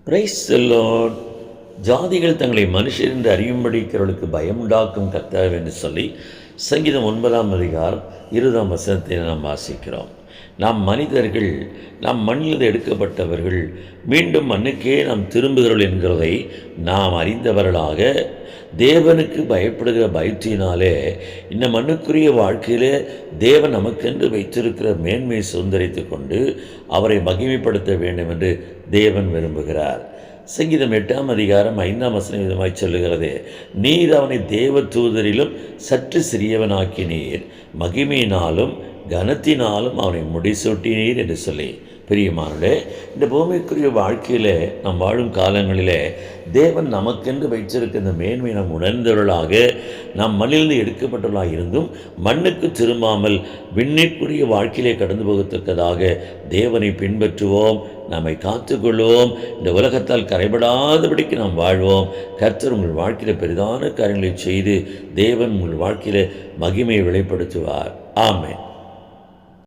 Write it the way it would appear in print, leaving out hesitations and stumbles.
Praise the Lord. ஜாதிகள் தங்களை மனுஷர் என்று அறியும்படிக்கிறவர்களுக்கு பயமுண்டாக்கும் கர்த்தர் என்று சொல்லி சங்கீதம் 9ஆம் அதிகாரம் 20ஆம் வசனத்தை நாம் வாசிக்கிறோம். நாம் மனிதர்கள், நாம் மண்ணிலிருந்து எடுக்கப்பட்டவர்கள், மீண்டும் மண்ணுக்கே நாம் திரும்புகிறோம் என்கிறதை நாம் அறிந்தவர்களாக தேவனுக்கு பயப்படுகிற பயத்தினாலே இந்த மண்ணுக்குரிய வாழ்க்கையிலே தேவன் நமக்கென்று வைத்திருக்கிற மேன்மையை சுதந்திரித்து கொண்டு அவரை மகிமைப்படுத்த வேண்டும் என்று தேவன் விரும்புகிறார். சங்கீதம் 8ஆம் அதிகாரம் 5ஆம் வசனம் விதமாய் சொல்லுகிறது, நீர் அவனை தேவ தூதரிலும் சற்று சிறியவனாக்கினீர், மகிமையினாலும் கனத்தினாலும் அவனை முடிசூட்டினீர் என்று சொல்லி. பிரியமானவர்களே, இந்த பூமிக்குரிய வாழ்க்கையில் நாம் வாழும் காலங்களிலே தேவன் நமக்கென்று வைத்திருக்கிற இந்த மேன்மை நாம் உணர்ந்தவர்களாக, நாம் மண்ணிலிருந்து எடுக்கப்பட்டவர்களாக இருந்தும் மண்ணுக்கு திரும்பாமல் விண்ணிற்குரிய வாழ்க்கையிலே கடந்து போகத்தக்கதாக தேவனை பின்பற்றுவோம், நம்மை காத்துக்கொள்வோம், இந்த உலகத்தால் கரைபடாதபடிக்கு நாம் வாழ்வோம். கர்த்தர் உங்கள் வாழ்க்கையில் பெரிதான காரியங்களை செய்து தேவன் உங்கள் வாழ்க்கையில் மகிமையை வெளிப்படுத்துவார். ஆமென்.